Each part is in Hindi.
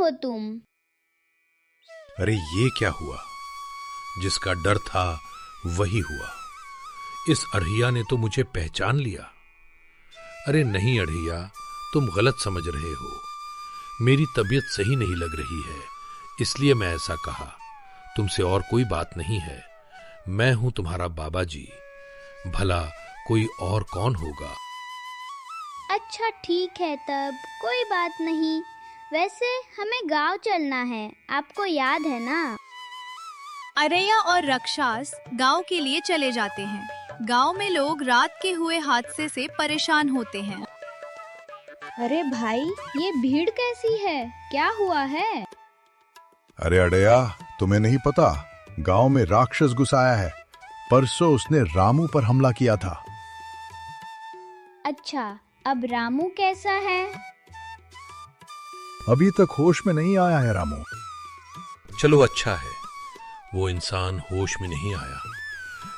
हो तुम? अरे ये क्या हुआ? जिसका डर था वही हुआ। इस अढ़िया ने तो मुझे पहचान लिया। अरे नहीं अढ़िया, तुम गलत समझ रहे हो। मेरी तबीयत सही नहीं लग रही है, इसलिए मैं ऐसा कहा। तुमसे और कोई बात नहीं है। मैं हूं तुम्हारा बाबा जी। भला कोई और कौन होगा? अच्छा ठीक है, तब कोई बात नहीं। वैसे हमें गांव चलना है, आपको याद है ना? अरैया और राक्षस गांव के लिए चले जाते हैं। गांव में लोग रात के हुए हादसे से परेशान होते हैं। अरे भाई, ये भीड़ कैसी है? क्या हुआ है? अरे अड़या, तुम्हें नहीं पता? गांव में राक्षस घुस आया है। परसों उसने रामू पर हमला किया था। अच्छा, अब रामू कैसा है? अभी तक होश में नहीं आया है रामू। चलो अच्छा है, वो इंसान होश में नहीं आया,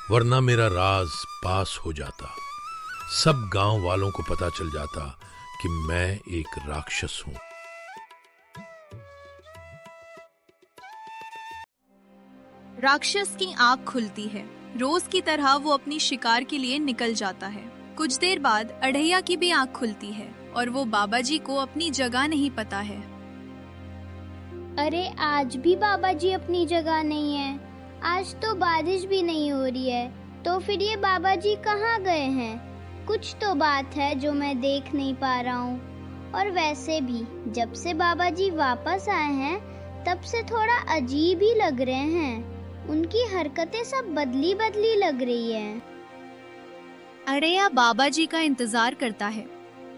वरना मेरा राज पास हो जाता। सब गांव वालों को पता चल जाता कि मैं एक राक्षस हूं। राक्षस की आंख खुलती है। रोज की तरह वो अपनी शिकार के लिए निकल जाता है। कुछ देर बाद अढ़ैया की भी आंख खुलती है और वो बाबा जी को अपनी जगह नहीं पता है। अरे आज भी बाबा जी अपनी जगह नहीं है। आज तो बारिश भी नहीं हो रही है, तो फिर ये बाबा जी कहाँ गए हैं? कुछ तो बात है जो मैं देख नहीं पा रहा हूँ। और वैसे भी जब से बाबा जी वापस आए हैं, तब से थोड़ा अजीब ही लग रहे हैं। उनकी हरकतें सब बदली बदली लग रही हैं। अढ़ैया बाबा जी का इंतजार करता है।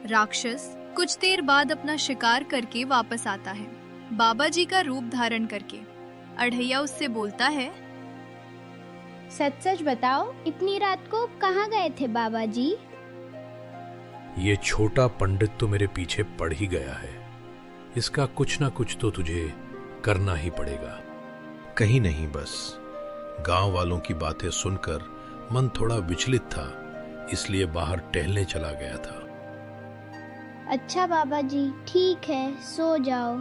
राक्षस कुछ देर बाद अपना शिकार करके वापस आता है, बाबा जी का रूप धारण करके। अढ़ैया उससे बोलता है, सच सच बताओ, इतनी रात को कहाँ गए थे बाबा जी? ये छोटा पंडित तो मेरे पीछे पड़ ही गया है। इसका कुछ ना कुछ तो तुझे करना ही पड़ेगा। कहीं नहीं, बस गांव वालों की बातें सुनकर मन थोड़ा विचलित था, इसलिए बाहर टहलने चला गया था। अच्छा बाबा जी, ठीक है, सो जाओ।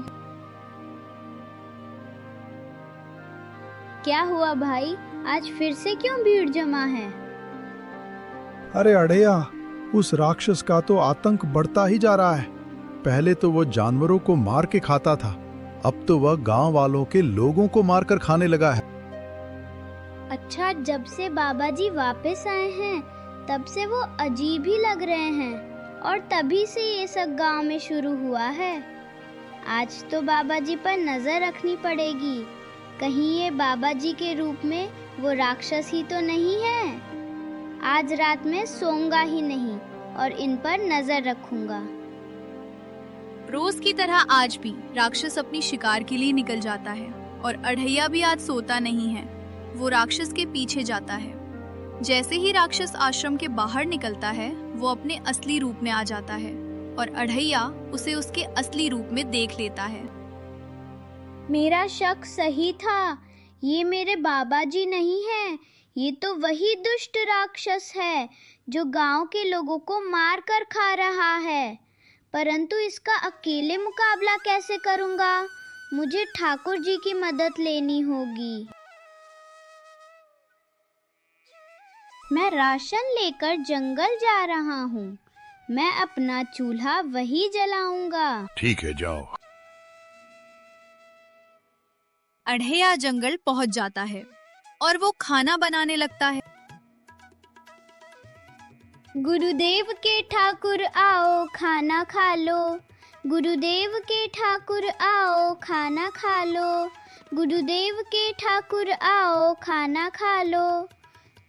क्या हुआ भाई, आज फिर से क्यों भीड़ जमा है? अरे अड़ैया, उस राक्षस का तो आतंक बढ़ता ही जा रहा है। पहले तो वो जानवरों को मार के खाता था, अब तो वह गांव वालों के लोगों को मारकर खाने लगा है। अच्छा, जब से बाबा जी वापस आए हैं, तब से वो अजीब ही लग रहे हैं, और तभी से ये सब गांव में शुरू हुआ है। आज तो बाबा जी पर नजर रखनी पड़ेगी। कहीं ये बाबा जी के रूप में वो राक्षस ही तो नहीं है। आज रात में सोऊंगा ही नहीं और इन पर नजर रखूंगा। रोज की तरह आज भी राक्षस अपनी शिकार के लिए निकल जाता है और अढ़ैया भी आज सोता नहीं है। वो राक्षस के पीछे जाता है। जैसे ही राक्षस आश्रम के बाहर निकलता है, वो अपने असली रूप में आ जाता है और अढ़ैया उसे उसके असली रूप में देख लेता है। मेरा शक सही था, ये मेरे बाबा जी नहीं है। ये तो वही दुष्ट राक्षस है जो गांव के लोगों को मार कर खा रहा है। परंतु इसका अकेले मुकाबला कैसे करूंगा? मुझे ठाकुर जी की मदद लेनी होगी। मैं राशन लेकर जंगल जा रहा हूँ। मैं अपना चूल्हा वही जलाऊंगा। ठीक है, जाओ। अढ़ैया जंगल पहुंच जाता है और वो खाना बनाने लगता है। गुरुदेव के ठाकुर आओ खाना खा लो। गुरुदेव के ठाकुर आओ खाना खा लो। गुरुदेव के ठाकुर आओ खाना खा लो।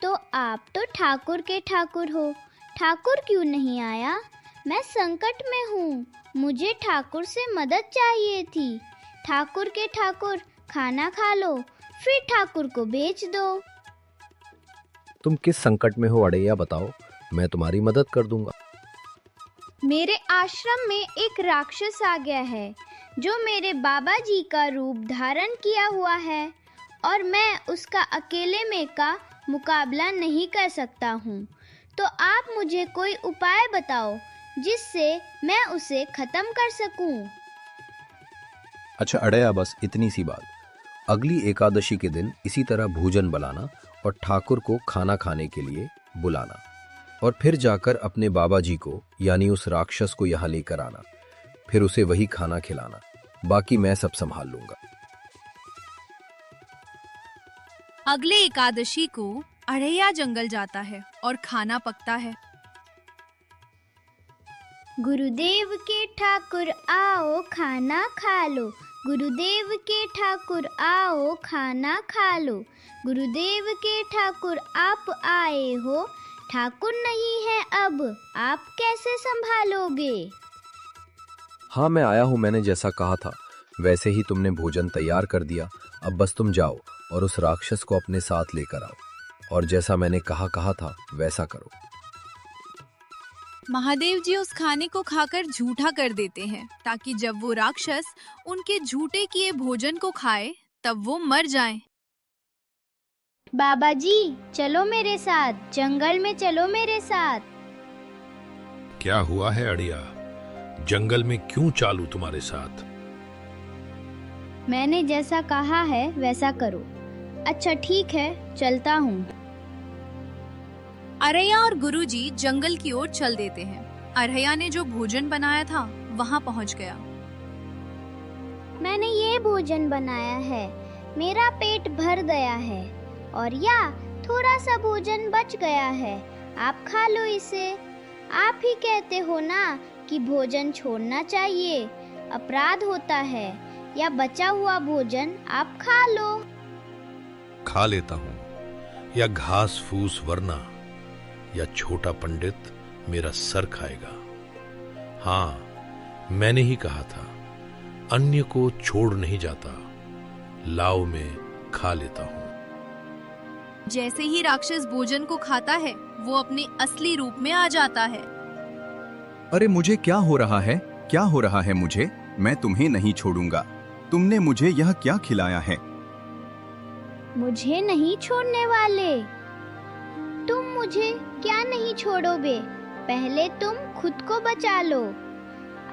तो आप तो ठाकुर के ठाकुर हो, ठाकुर क्यों नहीं आया? मैं संकट में हूँ, मुझे ठाकुर से मदद चाहिए थी। ठाकुर के ठाकुर खाना खा लो, फिर ठाकुर को बेच दो। तुम किस संकट में हो अड़ैया, बताओ, मैं तुम्हारी मदद कर दूंगा। मेरे आश्रम में एक राक्षस आ गया है जो मेरे बाबा जी का रूप धारण किया हुआ है, और मैं उसका अकेले में का मुकाबला नहीं कर सकता हूँ। तो आप मुझे कोई उपाय बताओ जिससे मैं उसे खत्म कर सकूं। अच्छा अड़या, बस इतनी सी बात। अगली एकादशी के दिन इसी तरह भोजन बनाना और ठाकुर को खाना खाने के लिए बुलाना, और फिर जाकर अपने बाबा जी को यानी उस राक्षस को यहाँ लेकर आना, फिर उसे वही खाना खिलाना। बाकी मैं सब संभाल लूंगा। अगले एकादशी को अड़ैया जंगल जाता है और खाना पकता है। गुरुदेव के ठाकुर आओ खाना खा लो, गुरुदेव के ठाकुर आओ खाना खा लो, गुरुदेव के ठाकुर आप आए हो, ठाकुर नहीं है अब आप कैसे संभालोगे? हाँ मैं आया हूँ, मैंने जैसा कहा था वैसे ही तुमने भोजन तैयार कर दिया। अब बस तुम जाओ और उस राक्षस को अपने साथ लेकर आओ, और जैसा मैंने कहा था वैसा करो। महादेव जी उस खाने को खाकर झूठा कर देते हैं ताकि जब वो राक्षस उनके झूठे किए भोजन को खाए तब वो मर जाएं। बाबा जी चलो मेरे साथ, जंगल में चलो मेरे साथ। क्या हुआ है अड़िया? जंगल में क्यों चालू तुम्हारे साथ? मैंने जैसा कहा है वैसा करो। अच्छा ठीक है, चलता हूँ। अरैया और गुरुजी जंगल की ओर चल देते हैं। अरैया ने जो भोजन बनाया था वहाँ पहुँच गया। मैंने ये भोजन बनाया है, मेरा पेट भर गया है, और या थोड़ा सा भोजन बच गया है, आप खा लो इसे। आप ही कहते हो ना कि भोजन छोड़ना चाहिए, अपराध होता है, या बचा हुआ भोजन आप खा लो। खा लेता हूं, या घास फूस वरना, या छोटा पंडित मेरा सर खाएगा। हाँ मैंने ही कहा था, अन्य को छोड़ नहीं जाता, लाओ में खा लेता हूं। जैसे ही राक्षस भोजन को खाता है वो अपने असली रूप में आ जाता है। अरे मुझे क्या हो रहा है, क्या हो रहा है मुझे? मैं तुम्हें नहीं छोड़ूंगा। तुमने मुझे यह क्या खिलाया है? मुझे नहीं छोड़ने वाले? तुम मुझे क्या नहीं छोड़ोगे? पहले तुम खुद को बचा लो।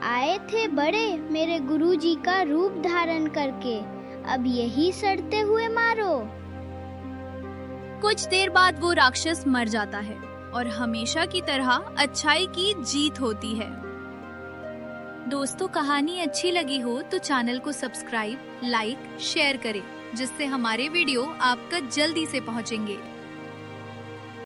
आए थे बड़े मेरे गुरुजी का रूप धारण करके, अब यही सड़ते हुए मारो। कुछ देर बाद वो राक्षस मर जाता है और हमेशा की तरह अच्छाई की जीत होती है। दोस्तों कहानी अच्छी लगी हो तो चैनल को सब्सक्राइब, लाइक, शेयर करें, जिससे हमारे वीडियो आप तक जल्दी से पहुंचेंगे।